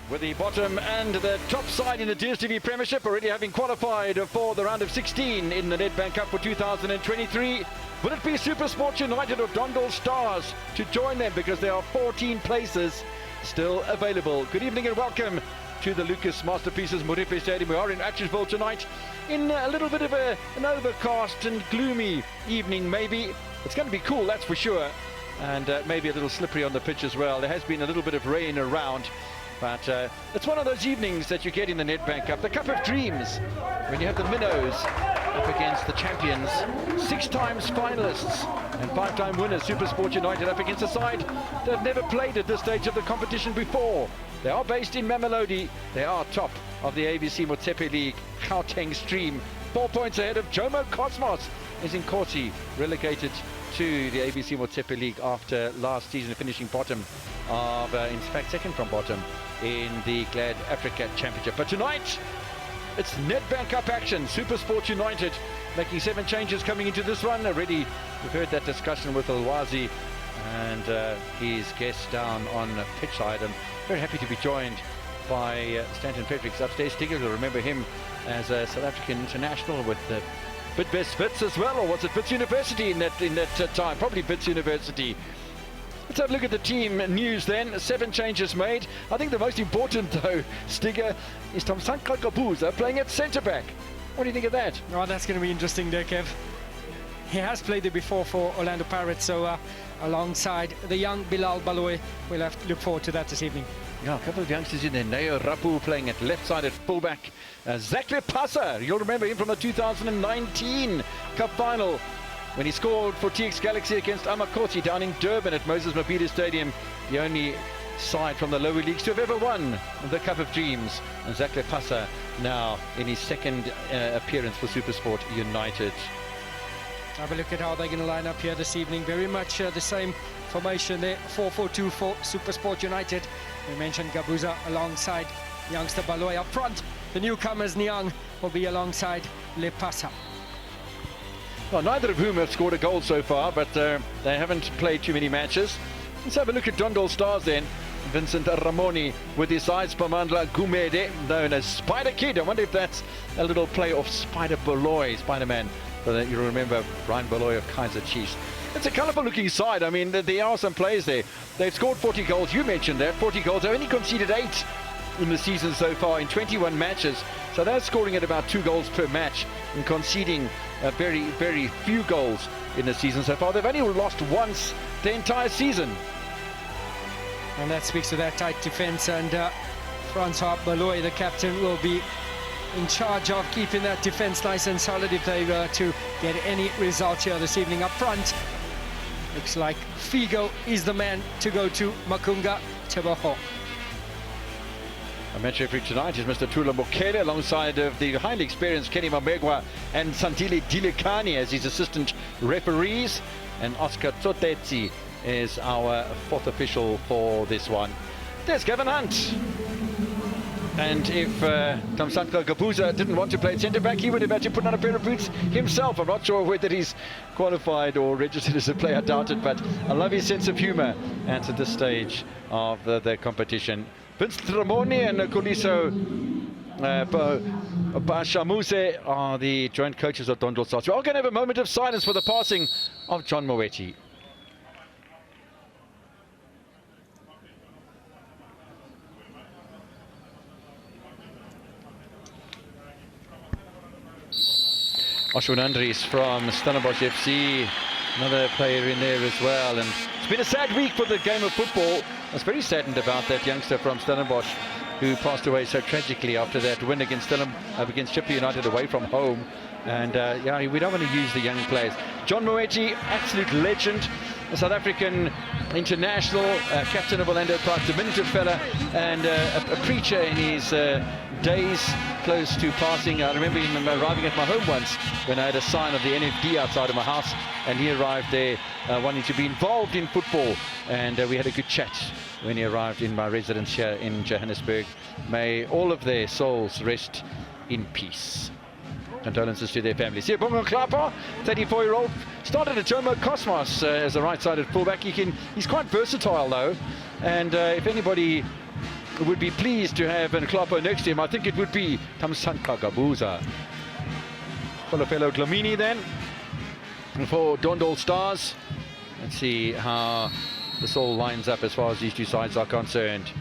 with the bottom and the top side in the DStv Premiership already having qualified for the round of 16 in the Nedbank Cup for 2023. Will it be SuperSport United or Dondol Stars to join them, because there are 14 places still available? Good evening and welcome to the Lucas Masterpieces Moripe Stadium. We are in Attersville tonight in a little bit of an overcast and gloomy evening maybe. It's going to be cool, that's for sure, and maybe a little slippery on the pitch as well. There has been a little bit of rain around, but it's one of those evenings that you get in the Nedbank Cup, the Cup of Dreams, when you have the minnows up against the champions, 6 times finalists and 5-time winners. SuperSport United up against a side that have never played at this stage of the competition before. They are based in Mamelodi. They are top of the ABC Motsepe League Gauteng stream. 4 points ahead of Jomo Cosmos is in Inkosi, relegated to the ABC Motsepe League after last season finishing bottom of, in fact, second from bottom in the Glad Africa Championship. But tonight, it's Nedbank Cup action. SuperSport United making 7 changes coming into this one. Already, we've heard that discussion with Alwazi and his guests down on pitch side. I'm very happy to be joined by Stanton Fredericks upstairs. Stigger, you'll remember him as a South African international with the Bidvest Wits as well, or was it Wits University in that time? Probably Wits University. Let's have a look at the team news then. 7 changes made. I think the most important, though, Stigger, is Thamsanqa Gabuza playing at centre-back. What do you think of that? Oh, that's going to be interesting there, Kev. He has played it before for Orlando Pirates, so alongside the young Bilal Baloy, we'll have to look forward to that this evening. Yeah, a couple of youngsters in there. Neo Rapu playing at left side at fullback. Zakle Pasa, you'll remember him from the 2019 Cup final when he scored for TX Galaxy against Amakoti down in Durban at Moses Mabhida Stadium. The only side from the lower leagues to have ever won the Cup of Dreams. And Zakle Pasa now in his second appearance for SuperSport United. Have a look at how they're going to line up here this evening. Very much the same formation there, 4-4-2 for SuperSport United. We mentioned Gabuza alongside youngster Baloy up front. The newcomers Niang will be alongside Lepasa. Well, neither of whom have scored a goal so far, but they haven't played too many matches. Let's have a look at Dondol Stars then. Vincent Ramoni with his side, Sphamandla Gumede, known as Spider Kid. I wonder if that's a little play of Spider Baloy, Spider-Man. But you remember Brian Baloy of Kaiser Chiefs. It's a colourful looking side. I mean, there are some players there. They've scored 40 goals. You mentioned that, 40 goals. They've only conceded 8 in the season so far in 21 matches. So they're scoring at about 2 goals per match and conceding very, very few goals in the season so far. They've only lost once the entire season. And that speaks to that tight defence. And Francois Baloy, the captain, will be in charge of keeping that defence nice and solid if they were to get any results here this evening. Up front, looks like Figo is the man to go to. Makunga Teboho. Our match referee tonight is Mr. Tula Mokele, alongside of the highly experienced Kenny Mamegwa and Santile Dilekani as his assistant referees. And Oscar Tsotetsi is our 4th official for this one. There's Gavin Hunt. And if Thamsanqa Gabuza didn't want to play centre-back, he would have had to put on a pair of boots himself. I'm not sure whether he's qualified or registered as a player, I doubt it, but I love his sense of humour at this stage of the competition. Vincent Ramoni and Koliso Bashamuse are the joint coaches of Dondol Stars. We're all going to have a moment of silence for the passing of John Moeti. Ashwin Andries from Stellenbosch FC, another player in there as well. And it's been a sad week for the game of football. I was very saddened about that youngster from Stellenbosch who passed away so tragically after that win against Chippa United away from home. And yeah, we don't want to use the young players. John Moeti, absolute legend, a South African international, captain of Orlando Pirates, diminutive fella, and a preacher in his days close to passing. I remember him arriving at my home once when I had a sign of the NFD outside of my house, and he arrived there wanting to be involved in football, and we had a good chat when he arrived in my residence here in Johannesburg. May all of their souls rest in peace. Condolences to their families. Here, Bongo Klapa, 34-year-old, started at Jomo Cosmos as a right-sided fullback. He's quite versatile though, and if anybody would be pleased to have an Klopper next to him, I think it would be Tamsanqa Gabuza. Fellow Glamini then for Dondol Stars. Let's see how this all lines up as far as these two sides are concerned.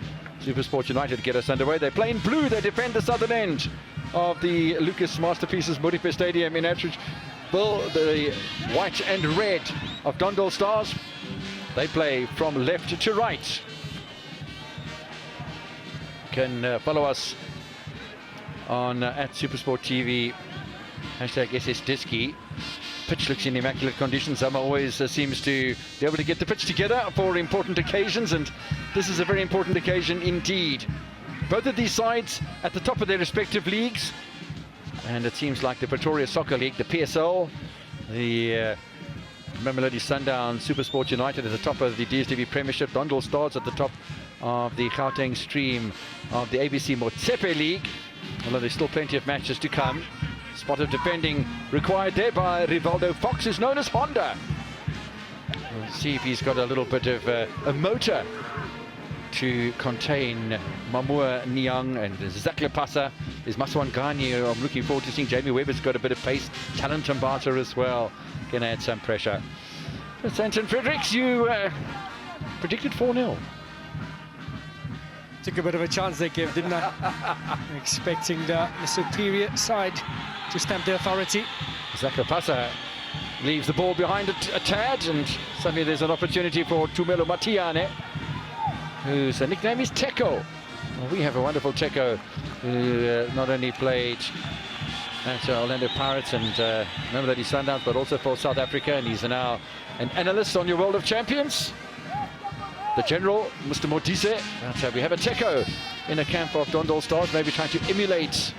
SuperSport United get us underway. They play in blue. They defend the southern end of the Lucas Masterpieces Modife Stadium in Ipswich. Bill, the white and red of Dondol Stars. They play from left to right. Can follow us on at SuperSport TV, #SSDisky. Pitch looks in immaculate condition. Zama always seems to be able to get the pitch together for important occasions, and this is a very important occasion indeed. Both of these sides at the top of their respective leagues, and it seems like the Pretoria Soccer League, the PSL, the Mamelodi Sundowns, SuperSport United at the top of the DStv Premiership, Dondol Stars at the top of the Gauteng stream of the ABC Motsepe League, although there's still plenty of matches to come. Spot of defending required there by Rivaldo Fox, who's known as Honda. We'll see if he's got a little bit of a motor to contain Mamua Niang and Zak Lepasa. There's Maswangani. I'm looking forward to seeing Jamie Webber's got a bit of pace. Talon Tambata as well can add some pressure. Santon Fredericks, you predicted 4-0. Took a bit of a chance they gave, didn't I? Expecting the superior side to stamp their authority. Zak Lepasa leaves the ball behind a tad, and suddenly there's an opportunity for Tumelo Matiane, whose nickname is Teko. Well, we have a wonderful Teko who not only played at Orlando Pirates and Mamelodi Sundowns, but also for South Africa, and he's now an analyst on your World of Champions. The General, Mr. Modise. We have a Teko in the camp of Dondol Stars, maybe trying to emulate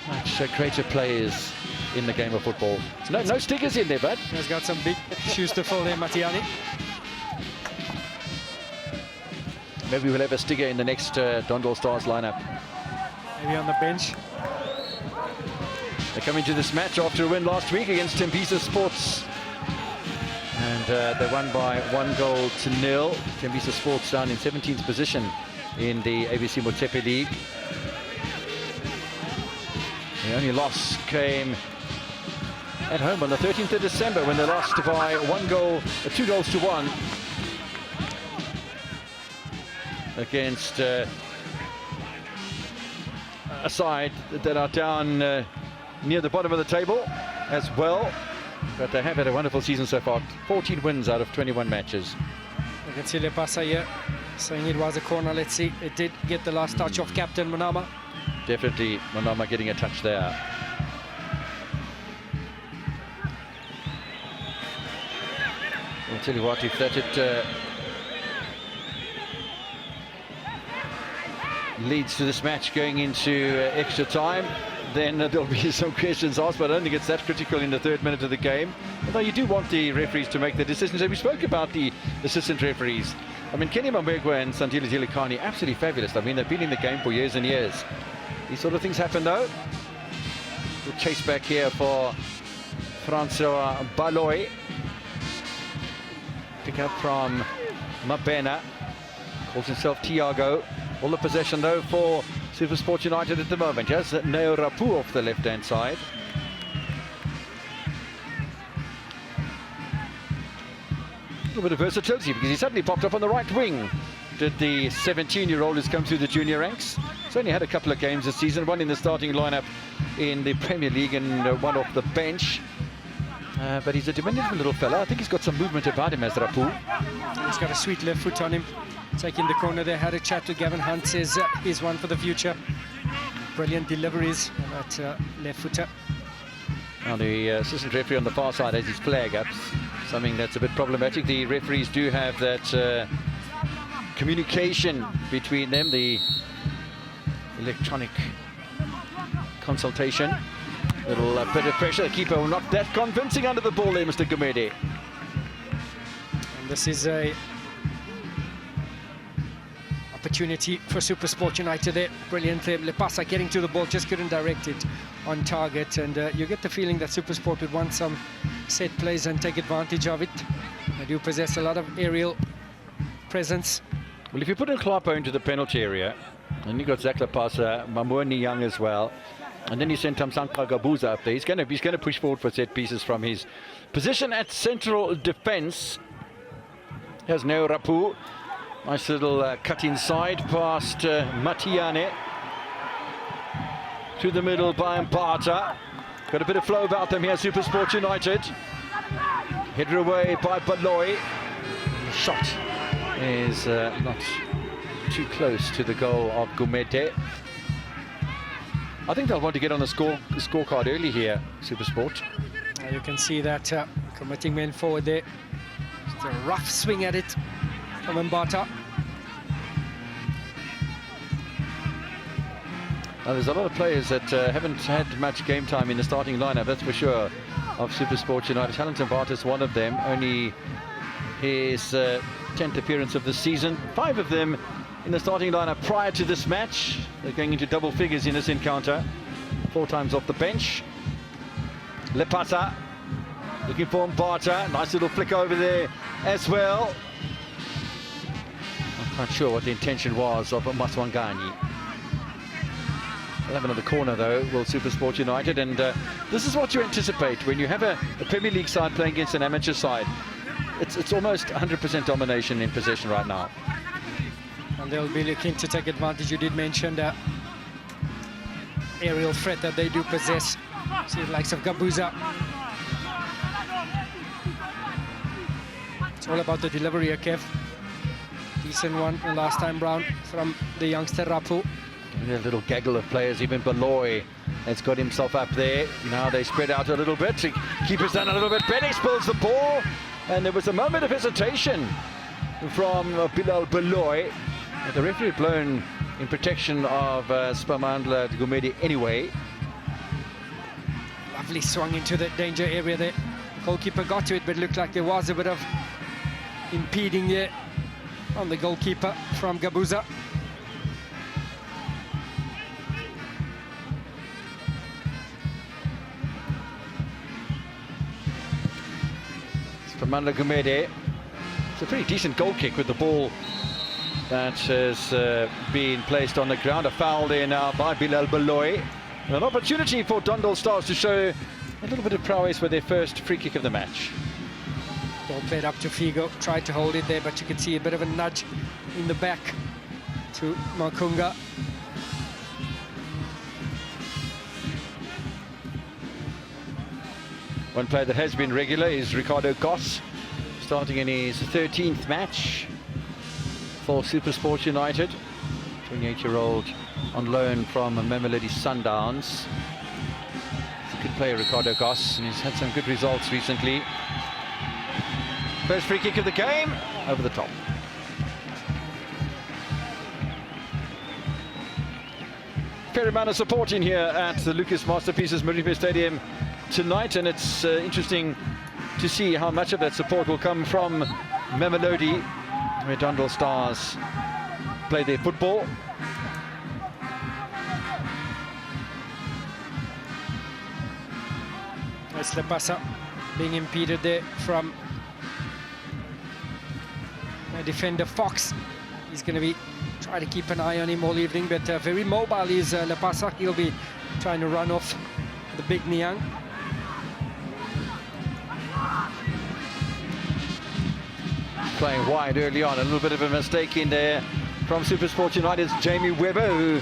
much greater players in the game of football. No stickers in there, bud. He's got some big shoes to fill there, Matiani. Maybe we'll have a sticker in the next Dondol Stars lineup. Maybe on the bench. They come into this match after a win last week against Tembisa Sports. And they won by 1-0. Tembisa Sports down in 17th position in the ABC Motsepe League. The only loss came at home on the 13th of December when they lost by 2 goals to 1 against a side that are down near the bottom of the table as well. But they have had a wonderful season so far. 14 wins out of 21 matches. You can see Lepasa here saying it was a corner. Let's see. It did get the last touch of Captain Manama. Definitely Manama getting a touch there. I'll tell you what, if that leads to this match going into extra time, then there'll be some questions asked, but I don't think it's that critical in the 3rd minute of the game. Although you do want the referees to make the decisions. And we spoke about the assistant referees. I mean, Kenny Mambegwa and Sandile Zilikani, absolutely fabulous. I mean, they've been in the game for years and years. These sort of things happen, though. We'll chase back here for Francois Baloy. Pick up from Mabena. Calls himself Tiago. All the possession, though, for SuperSport United at the moment. Yes, Neo Rapu off the left-hand side. A little bit of versatility because he suddenly popped up on the right wing. Did the 17-year-old who's come through the junior ranks. He's only had a couple of games this season, one in the starting lineup in the Premier League and one off the bench. But he's a diminutive little fella. I think he's got some movement about him as Rapu. He's got a sweet left foot on him. Taking the corner there, had a chat to Gavin Hunt, says he's one for the future. Brilliant deliveries on that left footer. Now the assistant referee on the far side has his flag up, something that's a bit problematic. The referees do have that communication between them, the electronic consultation. Little bit of pressure. The keeper not that convincing under the ball there, Mr. Gumede. And this is a opportunity for SuperSport United there. Brilliant. Lepasa getting to the ball, just couldn't direct it on target. And you get the feeling that SuperSport would want some set plays and take advantage of it. They do possess a lot of aerial presence. Well, if you put in Klapo into the penalty area, and you got Zaklapasa, Mamoni Young as well, and then you send Tamsanqa Gabuza up there, he's going to push forward for set pieces from his position at central defence. Here's Neo Rapu. Nice little cut inside past Matiane. To the middle by Mbata. Got a bit of flow about them here, SuperSport United. Headed away by Baloy. The shot is not too close to the goal of Gumede. I think they'll want to get on the scorecard early here, SuperSport. You can see that committing men forward there. Just a rough swing at it from Mbata. Now, there's a lot of players that haven't had much game time in the starting lineup, that's for sure, of SuperSport United. Talented Mbata is one of them, only his 10th appearance of the season. 5 of them in the starting lineup prior to this match. They're going into double figures in this encounter. 4 times off the bench. Lepata looking for Mbata. Nice little flick over there as well. I'm quite sure what the intention was of Maswangani. We'll have another corner though, will SuperSport United, and this is what you anticipate when you have a Premier League side playing against an amateur side. It's almost 100% domination in possession right now. And they'll be looking to take advantage. You did mention that aerial threat that they do possess. See the likes of Gabuza. It's all about the delivery here, Kev. Decent one last time round from the youngster Rapu. A little gaggle of players, even Baloy has got himself up there. Now they spread out a little bit. Keeper's done a little bit better, spills the ball. And there was a moment of hesitation from Bilal Baloy. The referee blown in protection of Sphamandla Gumede anyway. Lovely swung into the danger area there. Goalkeeper got to it, but it looked like there was a bit of impeding there on the goalkeeper from Gabuza. Sphamandla Gumede. It's a pretty decent goal kick with the ball that has been placed on the ground. A foul there now by Bilal Baloy. An opportunity for Dondol Stars to show a little bit of prowess with their first free kick of the match. Ball played up to Figo, tried to hold it there, but you can see a bit of a nudge in the back to Makunga. One player that has been regular is Ricardo Goss, starting in his 13th match for SuperSport United. 28-year-old on loan from Mamelodi Sundowns. He's a good player, Ricardo Goss, and he's had some good results recently. First free kick of the game, over the top. Fair amount of support in here at the Lucas Masterpieces Maripe Stadium tonight, and it's interesting to see how much of that support will come from Mamelodi, where Dondol Stars play their football. It's Lepasa being impeded there from defender Fox. He's going to be trying to keep an eye on him all evening, but very mobile is Lepasa. He'll be trying to run off the big Niang. Playing wide early on, a little bit of a mistake in there from SuperSport United's Jamie Webber, who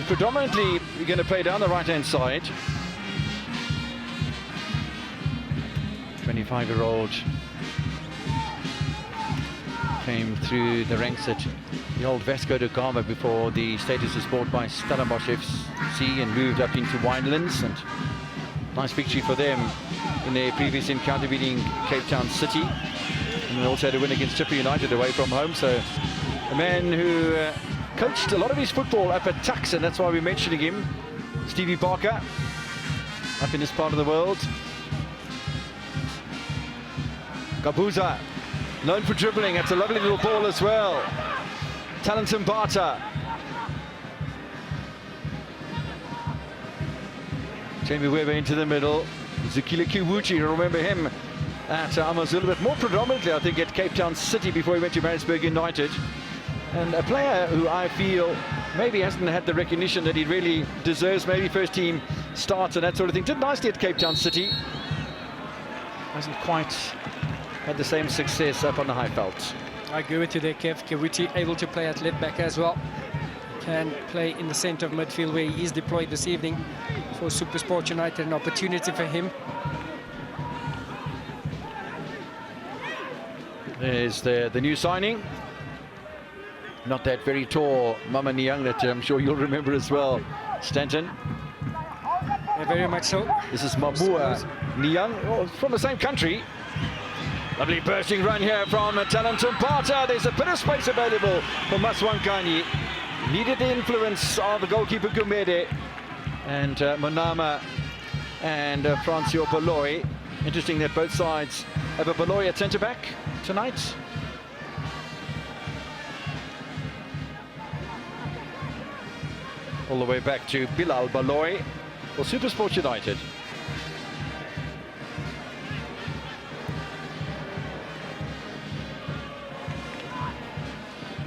is predominantly going to play down the right-hand side. 25-year-old came through the ranks at the old Vasco da Gama before the status of sport by Stellenbosch FC and moved up into Winelands, and nice victory for them in their previous encounter beating Cape Town City, and they also had a win against Chipper United away from home. So a man who coached a lot of his football up at Tuks, and that's why we're mentioning him, Stevie Barker, up in this part of the world. Gabuza, known for dribbling. That's a lovely little ball as well. Talented Mbata. Jamie Webber into the middle. Zukile Kiwuchi, remember him at Amazulu, but more predominantly I think at Cape Town City before he went to Maritzburg United. And a player who I feel maybe hasn't had the recognition that he really deserves, maybe first team starts and that sort of thing. Did nicely at Cape Town City. Hasn't quite had the same success up on the high felt. I agree with you there, Kev. Kawuti able to play at left back as well. Can play in the centre of midfield where he is deployed this evening for SuperSport United. An opportunity for him. There's the new signing. Not that very tall Mama Niang that I'm sure you'll remember as well, Stanton. Yeah, very much so. This is Mabua Niang, from the same country. Lovely bursting run here from Talentum Pata. There's a bit of space available for Maswankani. Needed the influence of the goalkeeper Gumede and Monama and Francio Baloy. Interesting that both sides have a Baloy at centre-back tonight. All the way back to Bilal Baloy for SuperSport United.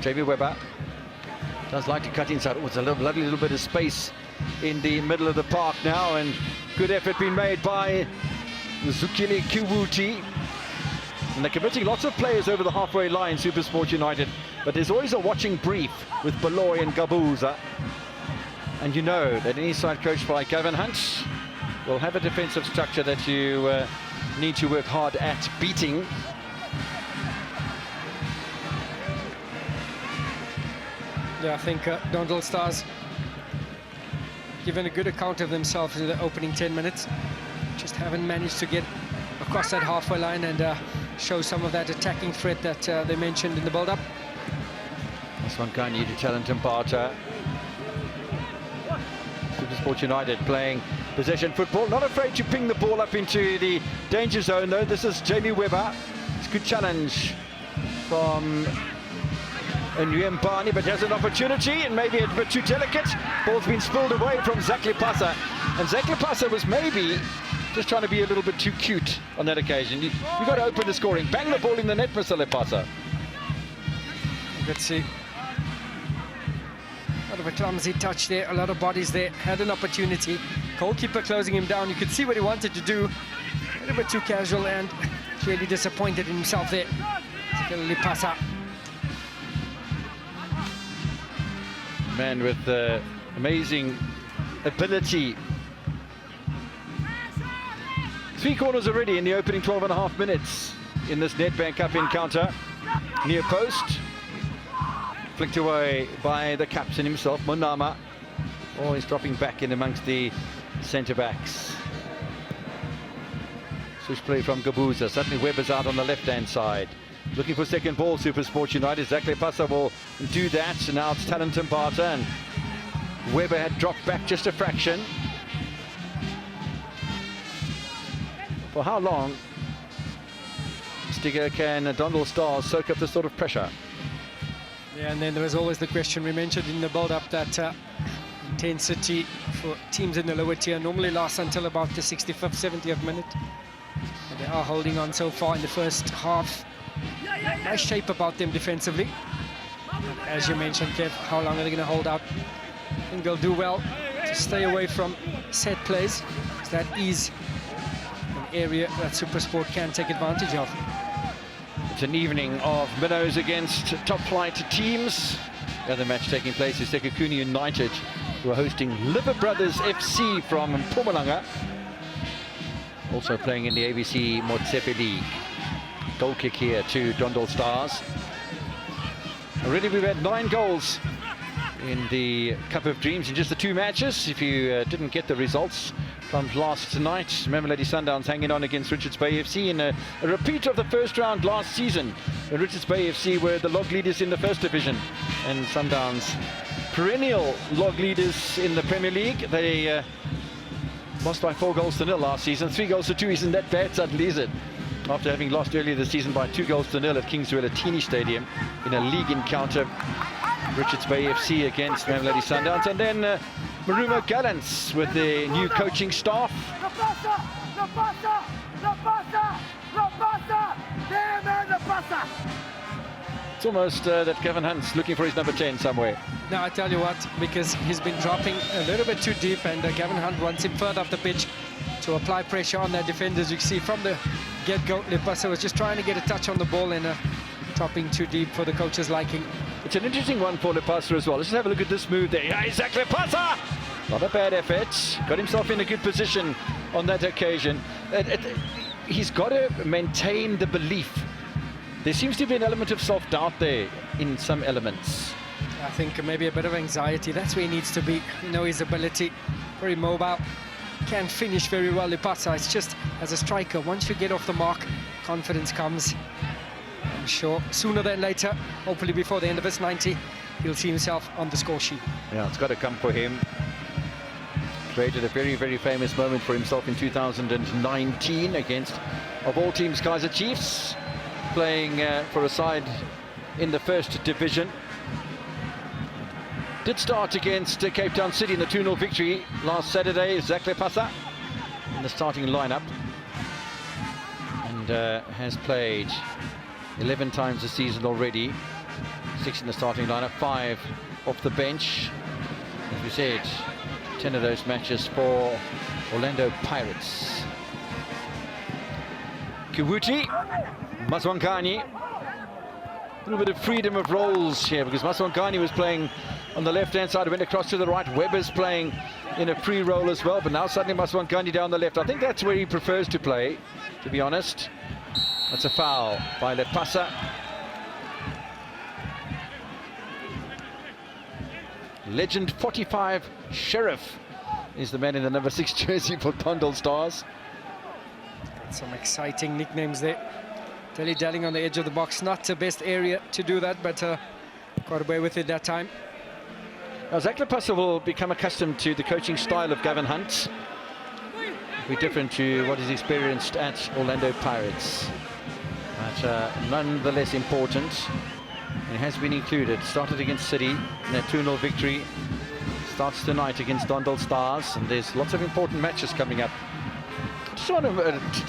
Jamie Webber does like to cut inside. Oh, it's a lovely little bit of space in the middle of the park now, and good effort being made by Zukile Kiwuti. And they're committing lots of players over the halfway line, SuperSport United, but there's always a watching brief with Baloy and Gabuza. And you know that any side coached by Gavin Hunt will have a defensive structure that you need to work hard at beating. Yeah, I think Dondol Stars given a good account of themselves in the opening 10 minutes. Just haven't managed to get across that halfway line and show some of that attacking threat that they mentioned in the build-up. This one can't need to challenge Mpata. SuperSport United playing possession football, not afraid to ping the ball up into the danger zone though. This is Jamie Webber. It's a good challenge from Nyembani, but has an opportunity and maybe a bit too delicate. Ball's been spilled away from Zaklipasa, and Zaklipasa was maybe just trying to be a little bit too cute on that occasion. You've got to open the scoring. Bang the ball in the net for Zaklipasa. Let's see. A lot of a clumsy touch there, a lot of bodies there. Had an opportunity. Goalkeeper closing him down. You could see what he wanted to do. A little bit too casual and clearly disappointed in himself there. Zaklipasa. Man with amazing ability. 3 corners already in the opening 12.5 minutes in this Nedbank Cup encounter. Near post. Flicked away by the captain himself, Monama. Oh, he's dropping back in amongst the centre-backs. Switch play from Gabuza. Suddenly Webber's out on the left-hand side. Looking for second ball, SuperSport United. Zaklipasa will do that. So now it's Talentum Pata, and Webber had dropped back just a fraction. For how long, Stiger, can Dondol Stars soak up this sort of pressure? Yeah, and then there was always the question we mentioned in the build-up that intensity for teams in the lower tier normally lasts until about the 65th, 70th minute. And they are holding on so far in the first half. Nice shape about them defensively. As you mentioned, Kev, how long are they going to hold out? I think they'll do well to stay away from set plays. That is an area that SuperSport can take advantage of. It's an evening of minnows against top-flight teams. The other match taking place is Sekhukhune United, who are hosting Liver Brothers FC from Mpumalanga. Also playing in the ABC Motsepe League. Goal kick here to Dondol Stars. Already we've had 9 goals in the Cup of Dreams in just the 2 matches. If you didn't get the results from last night, Mamelodi Sundowns hanging on against Richards Bay FC in a repeat of the first round last season, when Richards Bay FC were the log leaders in the first division, and Sundowns perennial log leaders in the Premier League. They lost by 4-0 last season. 3-2 isn't that bad suddenly, is it? After having lost earlier this season by 2-0 at Kings Wellatini Stadium in a league encounter. Richards Bay FC against Mamelodi Sundowns, and then Marumo Gallants with the new coaching staff. It's almost that Gavin Hunt's looking for his number 10 somewhere. No, I tell you what, because he's been dropping a little bit too deep, and Gavin Hunt wants him further up the pitch to apply pressure on their defenders. You can see from the get-go, Lepasa was just trying to get a touch on the ball and dropping too deep for the coach's liking. It's an interesting one for Lepasa as well. Let's just have a look at this move there. Isaac Lepasa! Not a bad effort. Got himself in a good position on that occasion. He's got to maintain the belief. There seems to be an element of self-doubt there in some elements. I think maybe a bit of anxiety. That's where he needs to be. You know his ability, very mobile, can finish very well. Lepasa, it's just as a striker, once you get off the mark, confidence comes. I'm sure sooner than later, hopefully before the end of his 90, he'll see himself on the score sheet. Yeah, it's got to come for him. Created a very, very famous moment for himself in 2019 against, of all teams, Kaizer Chiefs, playing for a side in the first division. Did start against Cape Town City in the 2-0 victory last Saturday. Zak Lepasa in the starting lineup, and has played 11 times this season already. 6 in the starting lineup, 5 off the bench. As we said, 10 of those matches for Orlando Pirates. Kiwuti, Maswangani. A little bit of freedom of roles here, because Maswangani was playing on the left-hand side, went across to the right. Webber's playing in a free role as well, but now suddenly Maswangani down the left. I think that's where he prefers to play, to be honest. That's a foul by Lepasa. Legend 45 Sheriff is the man in the number 6 jersey for Dondol Stars. Some exciting nicknames there. Dilly-dallying on the edge of the box, not the best area to do that, but got away with it that time. Now, Zak Lepasa will become accustomed to the coaching style of Gavin Hunt. It'll be different to what he's experienced at Orlando Pirates, but nonetheless important. It has been included. Started against City in their 2-0 victory. Starts tonight against Dondol Stars, and there's lots of important matches coming up. Just want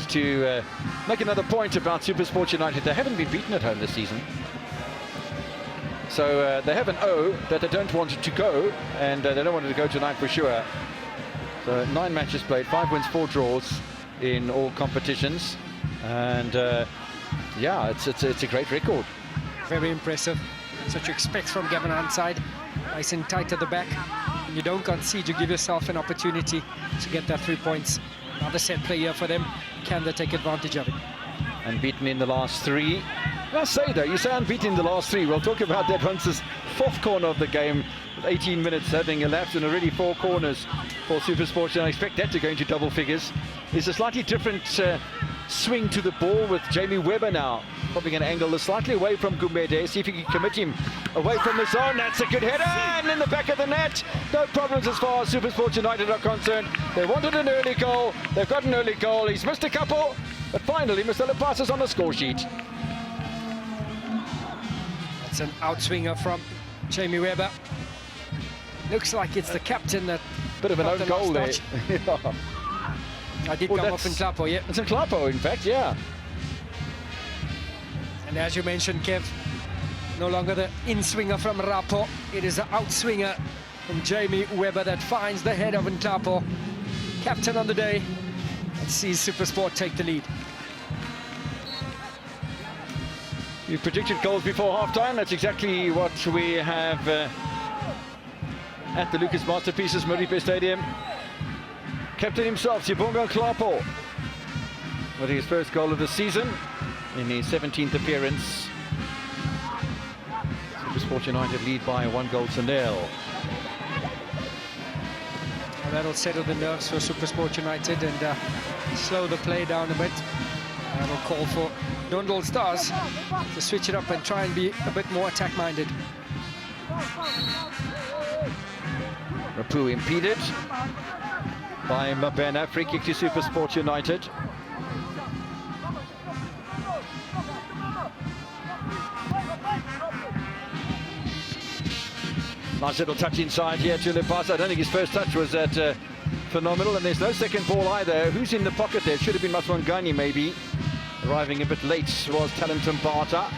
to make another point about SuperSport United. They haven't been beaten at home this season. So they have an O that they don't want to go, and they don't want it to go tonight for sure. So 9 matches played, 5 wins, 4 draws in all competitions. And yeah, it's a great record. Very impressive. That's what you expect from Gavin Hunt's side. Nice and tight at the back. You don't concede, you give yourself an opportunity to get that 3 points. Another set play here for them. Can they take advantage of it? Unbeaten in the last 3. I say though, you say unbeaten in the last 3. We'll talk about that once this 4th corner of the game, with 18 minutes having elapsed and already 4 corners for SuperSport, and I expect that to go into double figures. There's a slightly different swing to the ball with Jamie Webber now, popping an angle slightly away from Gumede. See if he can commit him away from the zone. That's a good header, and in the back of the net. No problems as far as SuperSport United are concerned. They wanted an early goal. They've got an early goal. He's missed a couple, but finally Mr. Lepasa's on the score sheet. That's an outswinger from Jamie Webber. Looks like it's the captain that... Bit of an own goal there. I did come off in Klapo, yeah. It's in Klapo, in fact, yeah. And as you mentioned, Kev, no longer the in-swinger from Rapo. It is the outswinger from Jamie Webber that finds the head of Nklapo. Captain on the day. Let's see SuperSport take the lead. You predicted goals before half-time. That's exactly what we have at the Lucas Masterpieces Maripe Stadium. Captain himself, Sibonga Nklapo, with his first goal of the season in his 17th appearance. SuperSport United lead by 1-0. Well, that'll settle the nerves for SuperSport United and slow the play down a bit. That'll call for Dondol Stars to switch it up and try and be a bit more attack-minded. Rapu impeded by Mabena. Free kick to SuperSport United. Nice little touch inside here to Lepasa. I don't think his first touch was that phenomenal, and there's no second ball either. Who's in the pocket there? Should have been Maswangani maybe. Arriving a bit late was Talentum Bata.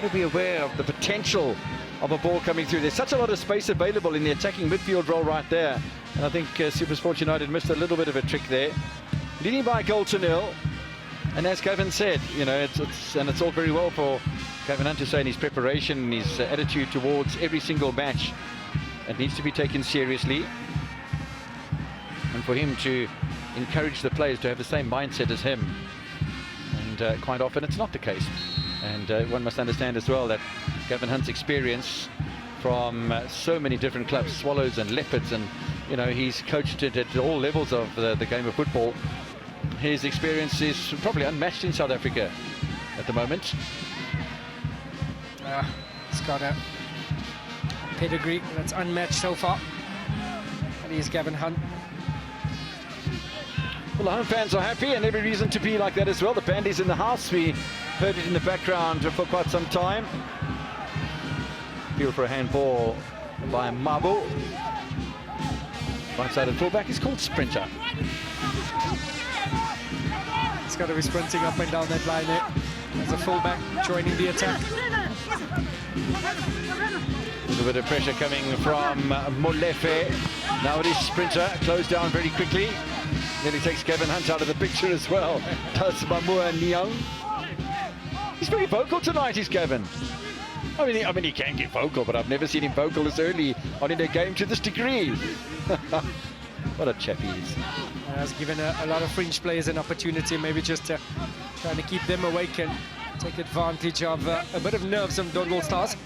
got to be aware of the potential of a ball coming through. There's such a lot of space available in the attacking midfield role right there. And I think SuperSport United missed a little bit of a trick there. Leading by a goal to nil. And as Gavin said, you know, it's all very well for Gavin Hunt to say in his preparation, his attitude towards every single match. It needs to be taken seriously. And for him to encourage the players to have the same mindset as him. And quite often it's not the case. And one must understand as well that Gavin Hunt's experience from so many different clubs, Swallows and Leopards, and you know, he's coached it at all levels of the game of football. His experience is probably unmatched in South Africa at the moment. He's got a pedigree that's unmatched so far. And he's Gavin Hunt. Well, the home fans are happy, and every reason to be like that as well. The band is in the house. We heard it in the background for quite some time. Appeal for a handball by Mabu. Right-sided fullback is called Sprinter. He's got to be sprinting up and down that line there as a fullback joining the attack. A little bit of pressure coming from Molefe. Now it is Sprinter, closed down very quickly. Then he takes Gavin Hunt out of the picture as well. Does Mamua Nyang. He's very vocal tonight, is Gavin. I mean, he can get vocal, but I've never seen him vocal this early on in a game to this degree. What a chap he is. Has given a lot of fringe players an opportunity, maybe just trying to keep them awake and take advantage of a bit of nerves from Dondol Stars.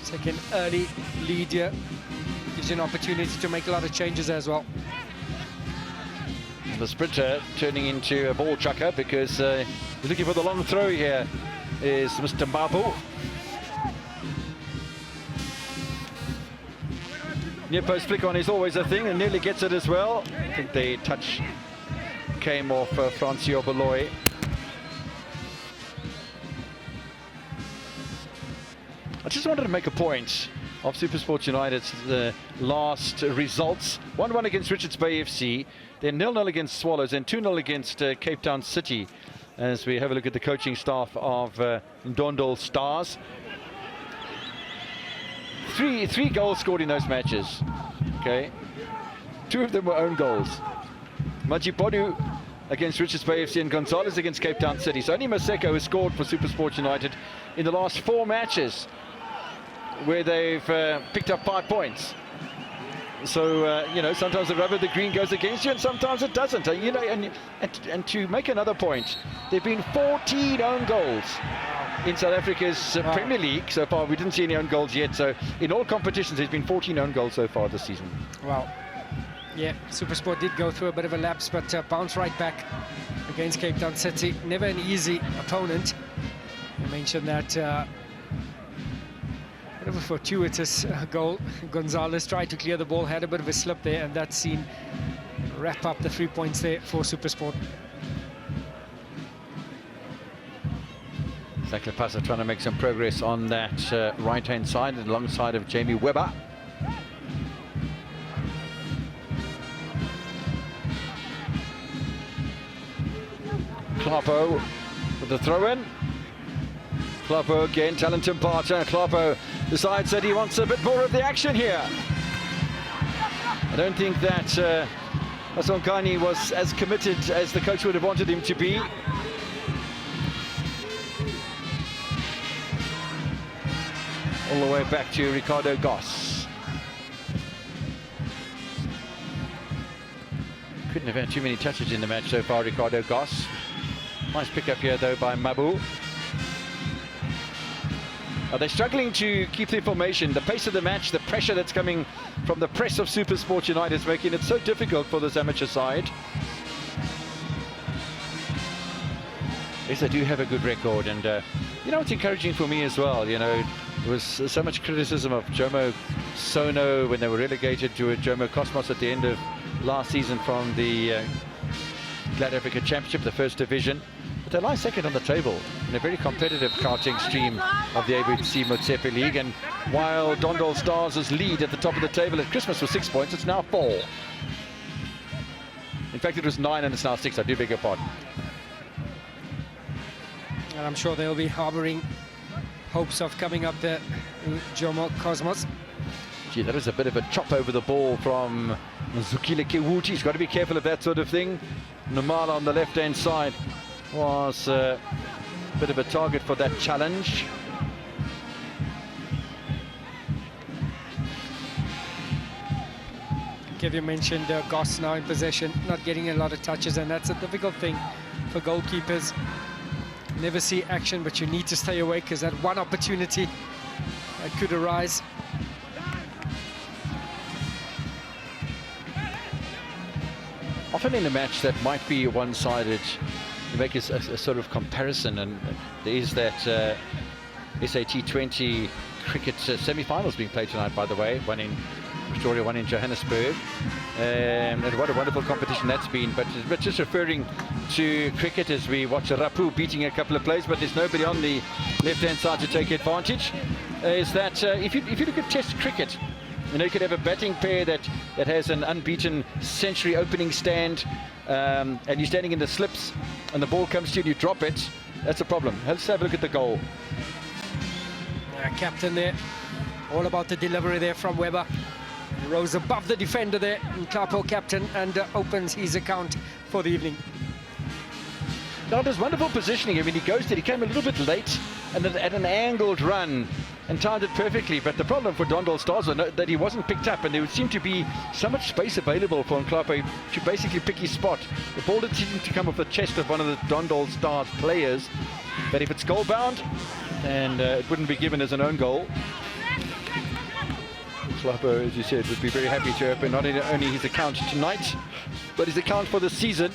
Take an early lead here. Gives you an opportunity to make a lot of changes as well. The Sprinter turning into a ball chucker because he's looking for the long throw here is Mr. Mabu. Near post flick on is always a thing, and nearly gets it as well. I think the touch came off Francio Beloy. I just wanted to make a point of SuperSport United's last results. 1-1 against Richards Bay FC, then 0-0 against Swallows, and 2-0 against Cape Town City. As we have a look at the coaching staff of Dondol Stars. Three goals scored in those matches. Okay, 2 of them were own goals. Majipodu against Richards Bay FC and Gonzalez against Cape Town City. So only Maseko has scored for SuperSport United in the last 4 matches, where they've picked up 5 points. So you know, sometimes the rubber, the green goes against you, and sometimes it doesn't. You know, and to make another point, there've been 14 own goals in South Africa's Premier League so far. We didn't see any own goals yet, so in all competitions there's been 14 own goals so far this season. Wow. Yeah, SuperSport did go through a bit of a lapse, but bounced right back against Cape Town City. Never an easy opponent. I mentioned that bit of a fortuitous goal. Gonzalez tried to clear the ball, had a bit of a slip there, and that scene wrap up the 3 points there for SuperSport. Zaklapasa trying to make some progress on that right-hand side alongside of Jamie Webber. Kloppo with the throw-in. Kloppo again, Talentum Parter. Kloppo decides that he wants a bit more of the action here. I don't think that Asonkani was as committed as the coach would have wanted him to be. All the way back to Ricardo Goss. Couldn't have had too many touches in the match so far, Ricardo Goss. Nice pick up here though by Mabu. They're struggling to keep the formation. The pace of the match, the pressure that's coming from the press of SuperSport United is making it so difficult for this amateur side. Yes, they do have a good record, and you know, it's encouraging for me as well. You know, there was so much criticism of Jomo Sono when they were relegated to a Jomo Cosmos at the end of last season from the Glad Africa Championship, the first division. But they lie second on the table in a very competitive Gauteng stream of the ABC Motsepe League. And while Dondol Stars' lead at the top of the table at Christmas was 6 points, it's now 4. In fact, it was 9 and it's now 6. I do beg your pardon. And I'm sure they'll be harboring hopes of coming up there, Jomo Cosmos. Gee, that is a bit of a chop over the ball from Zukile Kiwuti. He's got to be careful of that sort of thing. Nomala on the left-hand side was a bit of a target for that challenge. Kevin mentioned Goss now in possession, not getting a lot of touches, and that's a difficult thing for goalkeepers. Never see action, but you need to stay awake because that one opportunity that could arise. Often in a match that might be one-sided, you make a sort of comparison, and there is that SAT20 cricket semi-finals being played tonight, by the way, one in Pretoria, one in Johannesburg, and what a wonderful competition that's been. But just referring to cricket, as we watch Rapu beating a couple of plays, but there's nobody on the left-hand side to take advantage, is that if you look at Test cricket, you know, you could have a batting pair that has an unbeaten century opening stand, and you're standing in the slips, and the ball comes to you and you drop it. That's a problem. Let's have a look at the goal. Captain there, all about the delivery there from Webber. He rose above the defender there, and Kapo captain, and opens his account for the evening. Now there's wonderful positioning. I mean, he goes there, he came a little bit late, and at an angled run, and timed it perfectly. But the problem for Dondol Stars was that he wasn't picked up, and there would seem to be so much space available for Nklapo to basically pick his spot. The ball didn't seem to come off the chest of one of the Dondol Stars players, but if it's goal bound, and it wouldn't be given as an own goal, Nklapo, as you said, would be very happy to open not only his account tonight, but his account for the season.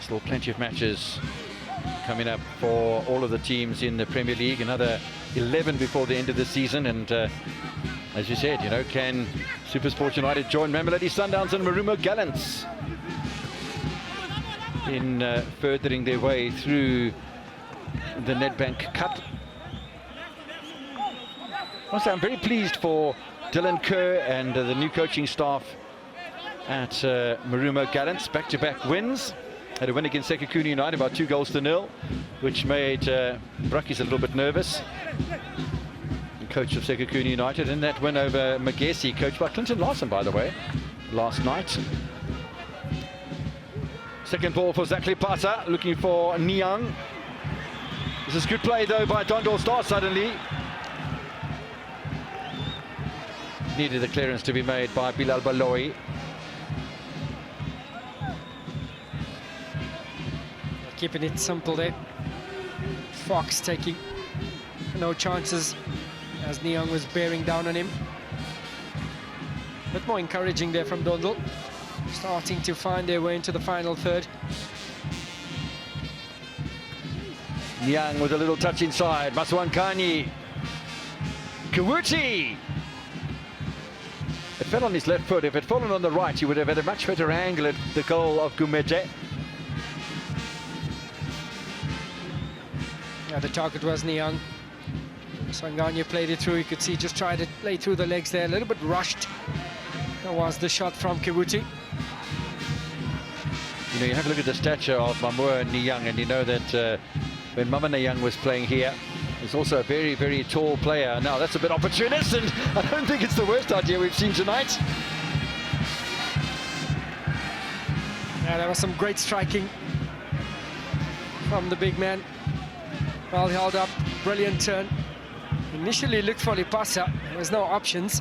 Still plenty of matches coming up for all of the teams in the Premier League, another 11 before the end of the season, and as you said, you know, can SuperSport United join Mamelodi Sundowns and Marumo Gallants in furthering their way through the Nedbank Cup? Also, I'm very pleased for Dylan Kerr and the new coaching staff at Marumo Gallants. Back-to-back wins. Had a win against Sekhukhune United by 2-0, which made Brakkies a little bit nervous. The coach of Sekhukhune United, and that win over Magesi, coached by Clinton Larson, by the way, last night. Second ball for Zakli Pata, looking for Niang. This is good play, though, by Dondol Stars suddenly. Needed the clearance to be made by Bilal Baloyi. Keeping it simple there. Fox taking no chances as Niang was bearing down on him. A bit more encouraging there from Dondol. Starting to find their way into the final third. Niang with a little touch inside. Maswankani. Kiwuti. It fell on his left foot. If it had fallen on the right, he would have had a much better angle at the goal of Gumede. Yeah, the target was Niang. Sanganya played it through. You could see just tried to play through the legs there. A little bit rushed. That was the shot from Kiwuti. You know, you have a look at the stature of Mamua Niang, and you know that when Mama Niang was playing here, he's also a very, very tall player. Now, that's a bit opportunist, and I don't think it's the worst idea we've seen tonight. Yeah, there was some great striking from the big man. Well held up, brilliant turn. Initially looked for Lipasa, there was no options.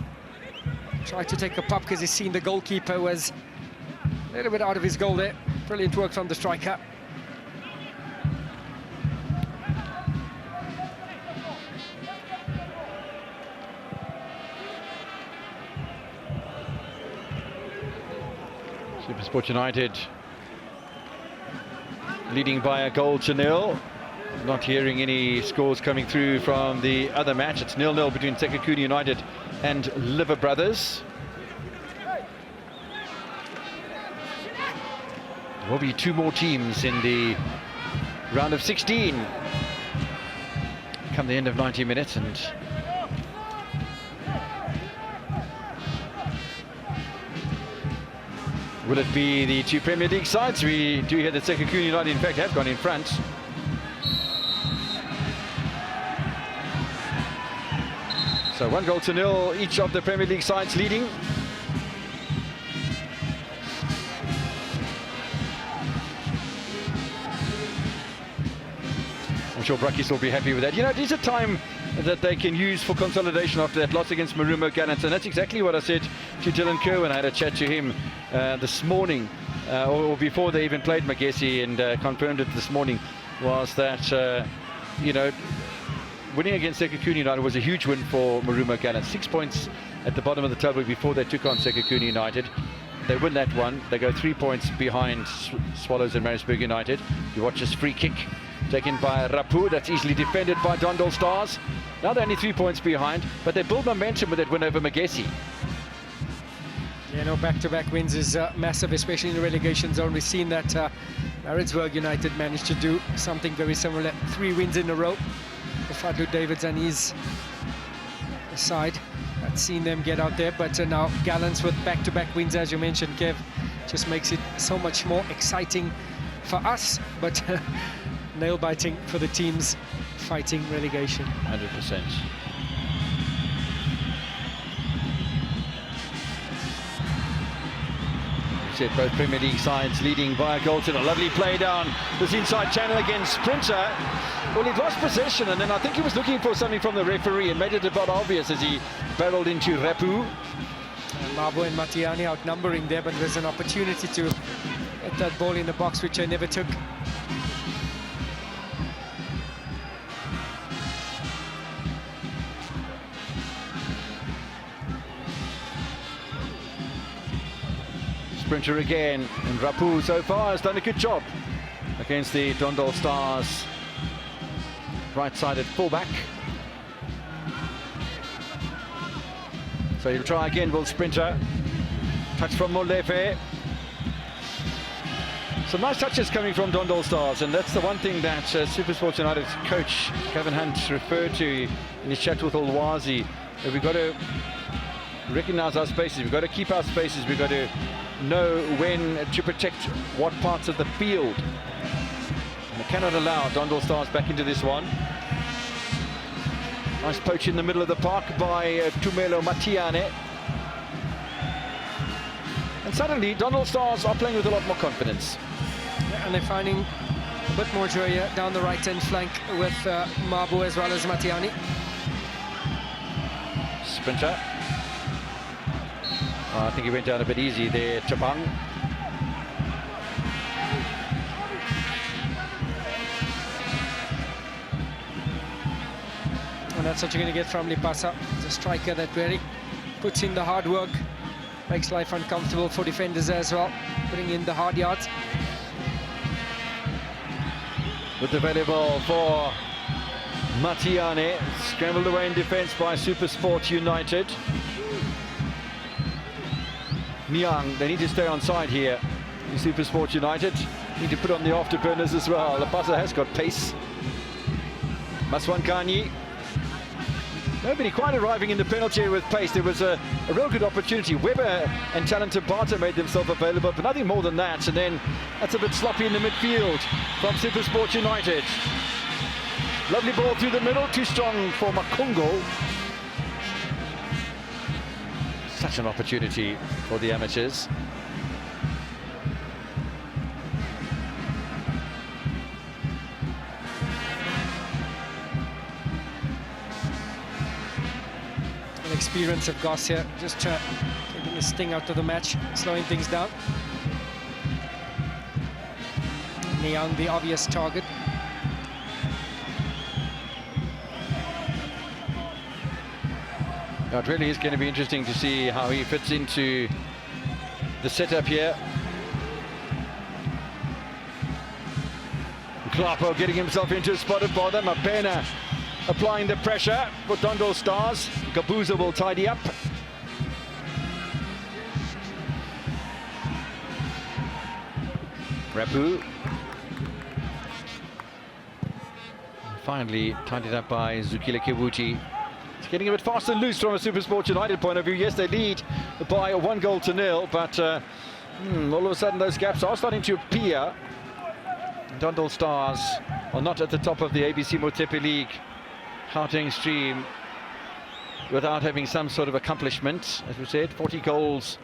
Tried to take a pop because he's seen the goalkeeper was a little bit out of his goal there. Brilliant work from the striker. SuperSport United leading by 1-0. Not hearing any scores coming through from the other match. It's 0-0 between Sekhukhune United and Liver Brothers. There will be two more teams in the round of 16 come the end of 90 minutes, and will it be the two Premier League sides? We do hear that Sekhukhune United in fact have gone in front. So 1-0, each of the Premier League sides leading. I'm sure Brackies will be happy with that. You know, it is a time that they can use for consolidation after that loss against Marumo Gallants, and that's exactly what I said to Dylan Kerr when I had a chat to him this morning, or before they even played Magesi, and confirmed it this morning, was that, you know, winning against Sekhukhune United was a huge win for Marumo Gallants. 6 points at the bottom of the table before they took on Sekhukhune United. They win that one. They go 3 points behind Swallows and Maritzburg United. You watch this free kick taken by Rapu. That's easily defended by Dondol Stars. Now they're only 3 points behind, but they build momentum with that win over Magesi. You know, back-to-back wins is massive, especially in the relegation zone. We've seen that Maritzburg United managed to do something very similar. 3 wins in a row. Fadlu Davids and his side. I've seen them get out there, but now Gallants with back-to-back wins, as you mentioned, Kev, just makes it so much more exciting for us, but nail-biting for the teams fighting relegation. 100%. Both Premier League sides leading by a goal to a lovely play down this inside channel against Sprinter. Well, he'd lost possession, and then I think he was looking for something from the referee and made it about obvious as he barreled into Rapu. Mabo and Matiani outnumbering there, but there's an opportunity to get that ball in the box, which I never took. Sprinter again, and Rapu so far has done a good job against the Dondol Stars right-sided fullback. So he'll try again, will Sprinter. Touch from Molefe. Some nice touches coming from Dondol Stars, and that's the one thing that SuperSport United's coach Kevin Hunt referred to in his chat with Olwazi. That we've got to recognise our spaces, we've got to keep our spaces, we've got to know when to protect what parts of the field. And they cannot allow Dondol Stars back into this one. Nice poach in the middle of the park by Tumelo Matiane. And suddenly Dondol Stars are playing with a lot more confidence. Yeah, and they're finding a bit more joy down the right-hand flank with Mabo as well as Matiani. Sprinter. I think he went down a bit easy there, Chapang. And that's what you're going to get from Lipasa. It's a striker that really puts in the hard work, makes life uncomfortable for defenders as well, putting in the hard yards. With the volleyball for Matiane, scrambled away in defence by SuperSport United. Niang, they need to stay on side here in SuperSport United. Need to put on the afterburners as well. Lipasa has got pace. Maswankani. Nobody quite arriving in the penalty area with pace. There was a real good opportunity. Weber and talented Bata made themselves available, but nothing more than that. And then that's a bit sloppy in the midfield from SuperSport United. Lovely ball through the middle, too strong for Makungo. Such an opportunity for the amateurs. An experience of Garcia, just taking the sting out of the match, slowing things down. Niang, the obvious target. Now, it really is going to be interesting to see how he fits into the setup here. Klapo getting himself into a spotted bother. Mapena applying the pressure for Dondol Stars. Gabuza will tidy up. Rapu. Finally tidied up by Zukile Kiwuchi. It's getting a bit fast and loose from a SuperSport United point of view. Yes, they lead by 1-0, but all of a sudden those gaps are starting to appear. Dondol Stars are not at the top of the ABC Motepe League. Gauteng stream without having some sort of accomplishment. As we said, 40 goals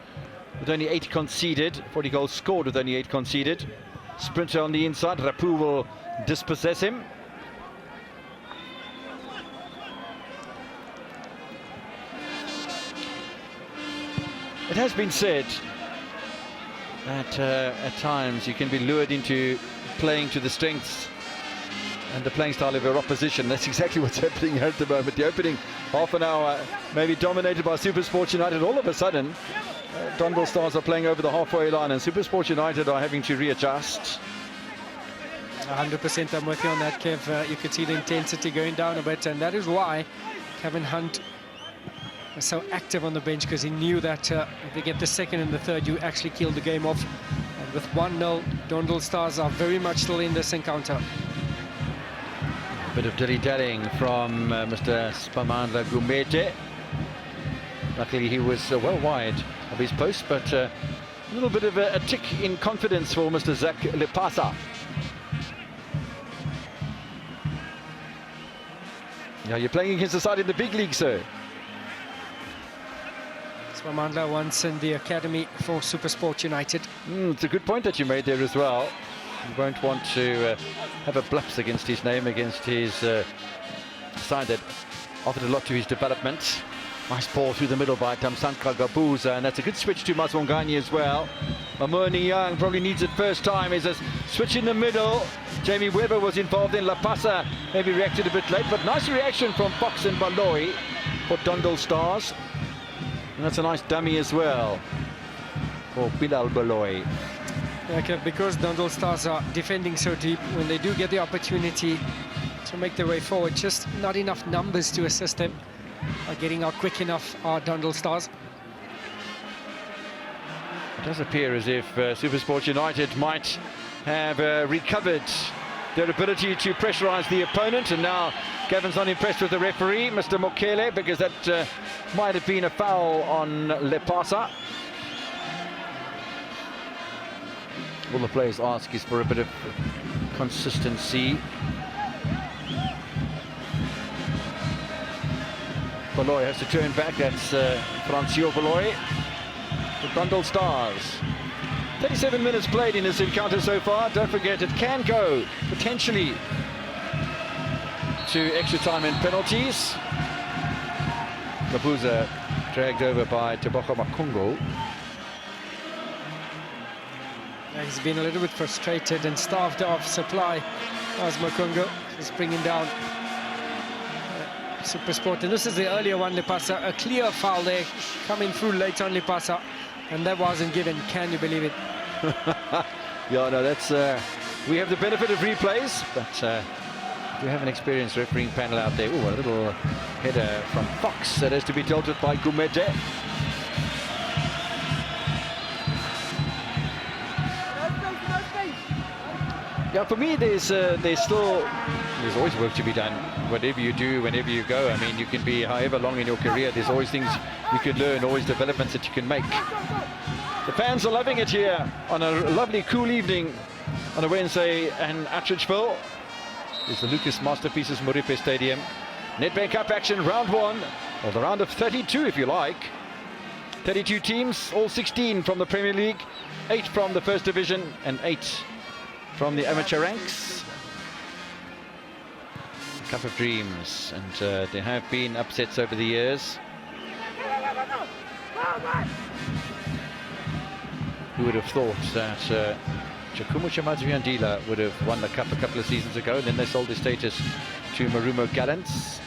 with only 8 conceded, 40 goals scored with only 8 conceded. Sprinter on the inside, Rapu will dispossess him. It has been said that at times you can be lured into playing to the strengths and the playing style of your opposition. That's exactly what's happening here at the moment. The opening half an hour maybe dominated by SuperSport United. All of a sudden, Dondol Stars are playing over the halfway line and SuperSport United are having to readjust. 100% I'm with you on that, Kev. You could see the intensity going down a bit, and that is why Kevin Hunt was so active on the bench, because he knew that if they get the second and the third, you actually kill the game off. And with 1-0, Dondol Stars are very much still in this encounter. Bit of dilly-dallying from Mr. Sphamandla Gumede. Luckily he was well wide of his post, but a little bit of a tick in confidence for Mr. Zak Lepasa. Yeah, you're playing against the side in the big league, sir. Sphamandla once in the academy for SuperSport United. It's a good point that you made there as well. You won't want to have a blups against his name, against his side that offered a lot to his development. Nice ball through the middle by Tamsanqa Gabuza, and that's a good switch to Mazwangani as well. Mamoni Young probably needs it first time. Is a switch in the middle. Jamie Webber was involved in. Lapasa maybe reacted a bit late, but nice reaction from Fox and Baloy for Dondol Stars. And that's a nice dummy as well for Bilal Baloy. Okay, because Dondol Stars are defending so deep, when they do get the opportunity to make their way forward, just not enough numbers to assist them by getting out quick enough are Dondol Stars. It does appear as if SuperSport United might have recovered their ability to pressurise the opponent, and now Gavin's not impressed with the referee, Mr. Mokele, because that might have been a foul on Lepasa. All the players ask is for a bit of consistency. Baloy has to turn back. That's Francio Baloy. The Dondol Stars. 37 minutes played in this encounter so far. Don't forget, it can go potentially to extra time and penalties. Gabuza dragged over by Tebogo Makungo. He's been a little bit frustrated and starved of supply as Makungo is bringing down SuperSport. And this is the earlier one, Lepasa. A clear foul there coming through late on Lepasa, and that wasn't given. Can you believe it? Yeah, no, that's we have the benefit of replays, but we have an experienced refereeing panel out there. Oh, a little header from Fox that has to be dealt with by Gumede. Yeah, for me, there's always work to be done. Whatever you do, whenever you go, I mean, you can be however long in your career. There's always things you can learn, always developments that you can make. The fans are loving it here on a lovely, cool evening on a Wednesday in Atteridgeville. It's the Lucas Masterpieces Moripe Stadium. Nedbank Cup action, round 1, or the round of 32 if you like. 32 teams, all 16 from the Premier League, 8 from the First Division and 8 from the amateur ranks. Cup of Dreams, and there have been upsets over the years. Who would have thought that Jakumu Chamadziandila would have won the cup a couple of seasons ago, and then they sold his status to Marumo Gallants.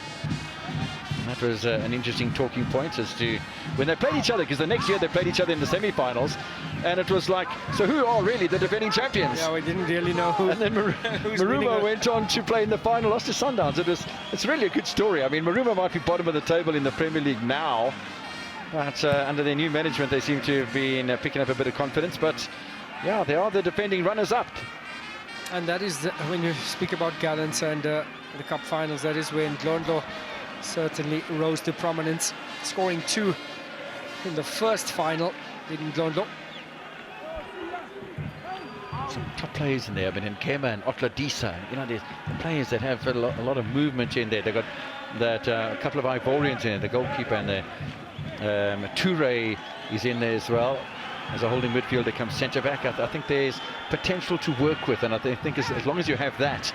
And that was an interesting talking point as to when they played each other, because the next year they played each other in the semi-finals, and it was like, so who are really the defending champions? Yeah, we didn't really know who. And then Marumo went on to play in the final, lost to Sundowns. It's really a good story. I mean, Marumo might be bottom of the table in the Premier League now, but under their new management they seem to have been picking up a bit of confidence. But yeah, they are the defending runners-up. And that is when you speak about Gallants and the cup finals, that is when Dondol certainly rose to prominence, scoring 2 in the first final in Dondol. Some top players in there, but in Kema and Otladisa, you know, the players that have a lot of movement in there. They've got that a couple of Ivorians in it, the goalkeeper and the Toure is in there as well. As a holding midfielder comes centre-back. I think there's potential to work with, and I think as long as you have that,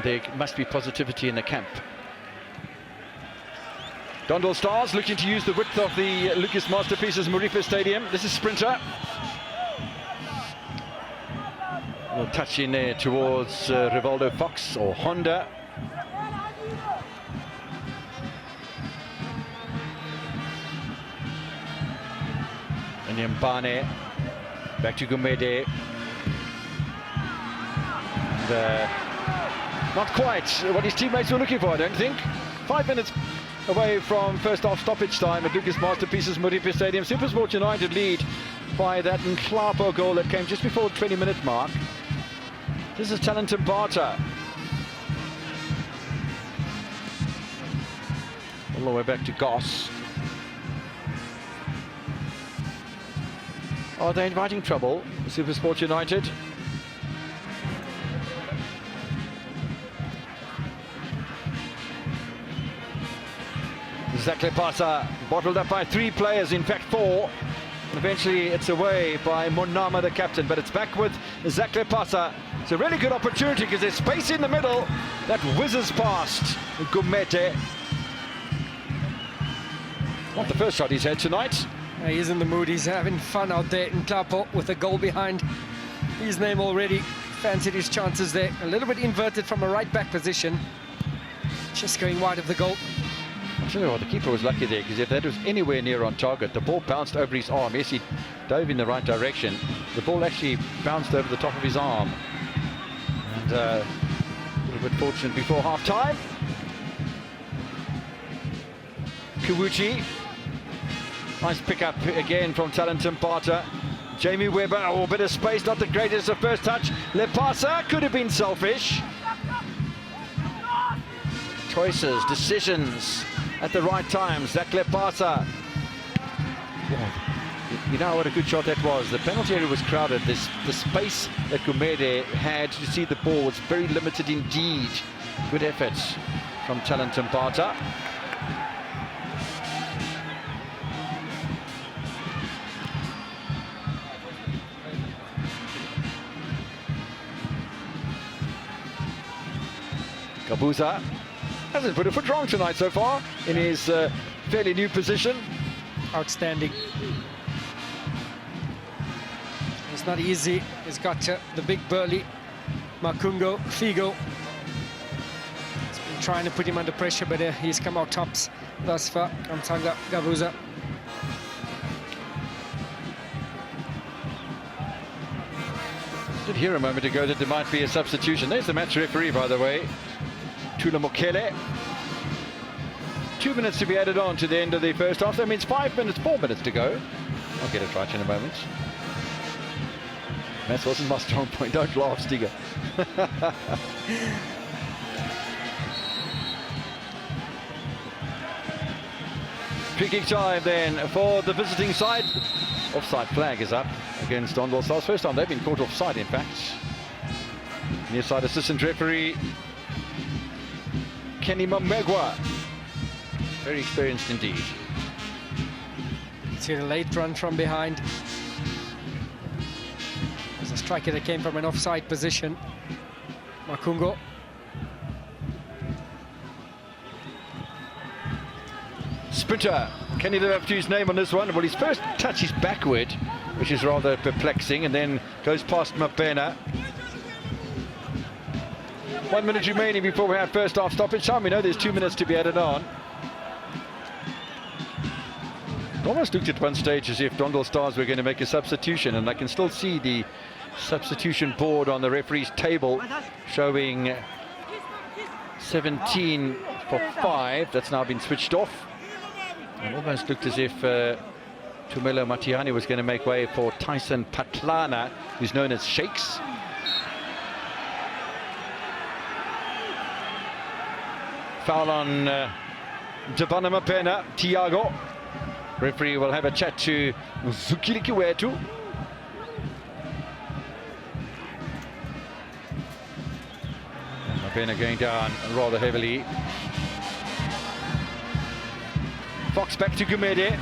there must be positivity in the camp. Dondol Stars looking to use the width of the Lucas Masterpieces Morifa Stadium. This is Sprinter. We'll touch in there towards Rivaldo Fox or Honda. And Mbane back to Gumede. And, not quite what his teammates were looking for, I don't think. 5 minutes away from first half stoppage time at Lucas Masterpieces Morifa Stadium. SuperSport United lead by that Nklapo goal that came just before the 20-minute mark. This is Talentum Barta. All the way back to Goss. Are they inviting trouble, SuperSport United? Zaklepasa bottled up by 3 players, in fact 4. Eventually it's away by Monama, the captain, but it's back with Zaklepasa. It's a really good opportunity because there's space in the middle that whizzes past Gumede. Not the first shot he's had tonight. He's in the mood, he's having fun out there in Nklapo with a goal behind his name already. Fancied his chances there. A little bit inverted from a right-back position. Just going wide of the goal. I'll tell you what, the keeper was lucky there, because if that was anywhere near on target, the ball bounced over his arm. Yes, he dove in the right direction. The ball actually bounced over the top of his arm. And a little bit fortunate before half-time. Kawuchi. Nice pick-up again from Talentum Barta. Jamie Webber, a bit of space, not the greatest of first touch. Lepasa could have been selfish. Choices, decisions at the right times. Zach Lepasa. You know what a good shot that was. The penalty area was crowded. The space that Gumede had to see the ball was very limited indeed. Good efforts from Talentum Barta. Kabuza hasn't put a foot wrong tonight so far in his fairly new position. Outstanding. It's not easy. He's got the big burly Makungo Figo. He's been trying to put him under pressure, but he's come out tops thus far. Kamtanga Gabuza. Did hear a moment ago that there might be a substitution. There's the match referee, by the way, Tula Mokele. 2 minutes to be added on to the end of the first half. That means 4 minutes to go. I'll get it right in a moment. Maths wasn't my strong point. Don't laugh, Stiga. Free kick time then for the visiting side. Offside flag is up against Dondol Stars. First time they've been caught offside, in fact. Near side assistant referee Kenny Mamegwa. Very experienced indeed. See a late run from behind. There's a striker that came from an offside position. Makungo. Sprinter, can he live up to his name on this one? Well, his first touch is backward, which is rather perplexing, and then goes past Mapena. 1 minute remaining before we have first half stoppage time. We know there's 2 minutes to be added on. It almost looked at one stage as if Dondol Stars were going to make a substitution, and I can still see the substitution board on the referee's table showing 17 for 5. That's now been switched off. It almost looked as if Tumelo Matiani was going to make way for Tyson Patlana, who's known as Shakes. Foul on Jabana Mapena, Tiago. Referee will have a chat to Zukili Kiwetu. Mapena going down rather heavily. Fox back to Gumede.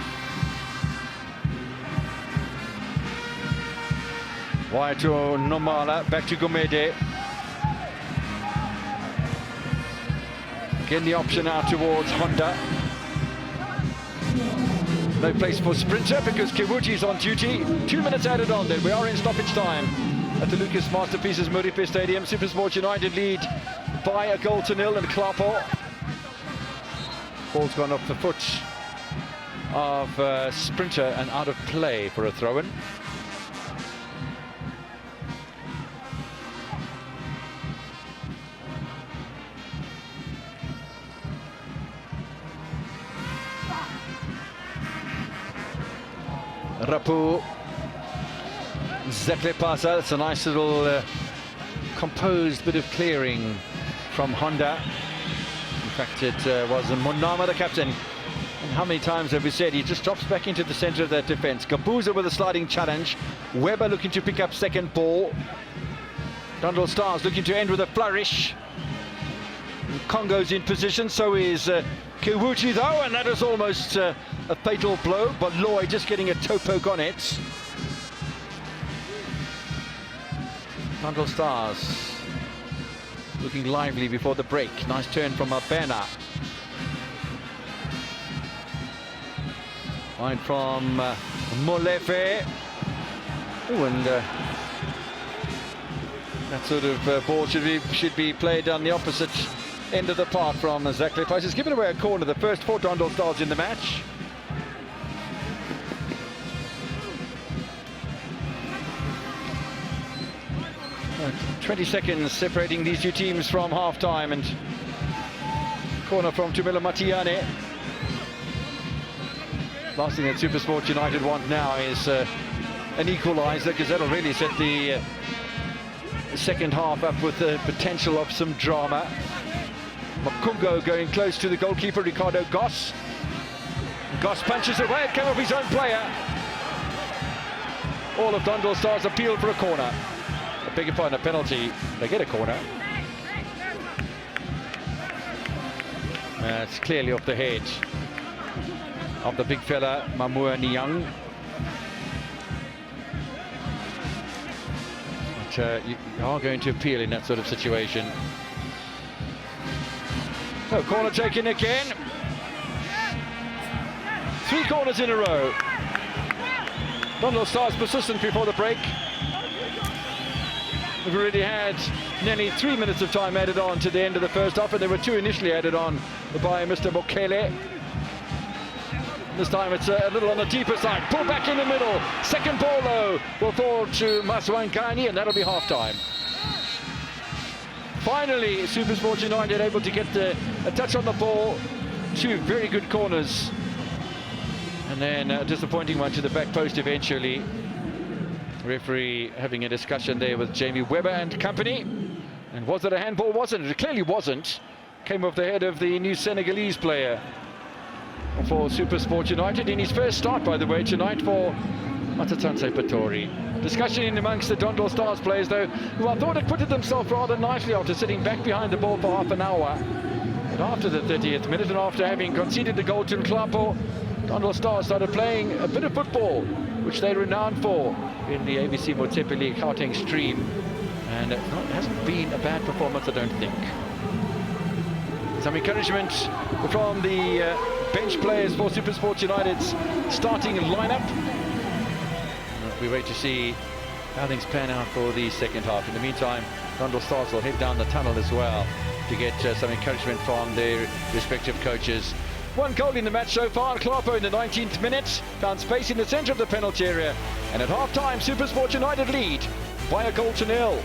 Wide to Nomala, back to Gumede. Again the option out towards Honda. No place for Sprinter because Kiwuchi's on duty. 2 minutes added on then. We are in stoppage time at the Lucas Masterpieces Muripe Stadium. SuperSport United lead by 1-0 and Klapo. Ball's gone off the foot of Sprinter and out of play for a throw-in. Rapu Zeklepasa, it's a nice little composed bit of clearing from Honda. In fact, it was Monama, the captain. And how many times have we said he just drops back into the center of that defense. Gabuza with a sliding challenge. Weber looking to pick up second ball. Dondol Stars looking to end with a flourish. Congo's in position, so is Kiwuchi though, and that is almost a fatal blow, but Lloyd just getting a toe poke on it. Dondol Stars looking lively before the break. Nice turn from Abena. Wide from Molefe. Oh, and that sort of ball should be played on the opposite end of the park from Zeklepasa. He's given away a corner, the first for Dondol Stars in the match. Uh, 20 seconds separating these two teams from half-time, and corner from Tumelo Matiane. Last thing that SuperSport United want now is an equaliser, because that'll really set the second half up with the potential of some drama. Makungo going close to the goalkeeper, Ricardo Goss. Goss punches away, it came off his own player. All of Dondol Stars appealed for a corner. I beg your pardon, a penalty. They get a corner. It's clearly off the head of the big fella, Mamua Niang. But you are going to appeal in that sort of situation. So corner taken again. 3 corners in a row. Dondol Stars persistent before the break. We've already had nearly 3 minutes of time added on to the end of the first half, and there were 2 initially added on by Mr. Mokele. This time it's a little on the deeper side. Pull back in the middle. Second ball though will fall to Maswangani, and that'll be half time. Finally, SuperSport United able to get a touch on the ball. 2 very good corners. And then a disappointing one to the back post eventually. Referee having a discussion there with Jamie Webber and company. And was it a handball? Wasn't it? It clearly wasn't. Came off the head of the new Senegalese player for SuperSport United in his first start, by the way, tonight for Matatanse Patori. Discussion in amongst the Dondol Stars players, though, who I thought had put it themselves rather nicely after sitting back behind the ball for half an hour. But after the 30th minute, and after having conceded the goal to Klapo, Dondol Stars started playing a bit of football, which they're renowned for in the ABC Motsepe League Gauteng stream. And it hasn't been a bad performance, I don't think. Some encouragement from the bench players for SuperSport United's starting lineup. We wait to see how things pan out for the second half. In the meantime, Dondol Stars will head down the tunnel as well to get some encouragement from their respective coaches. 1 goal in the match so far. Klapo in the 19th minute found space in the centre of the penalty area, and at half-time SuperSport United lead by 1-0.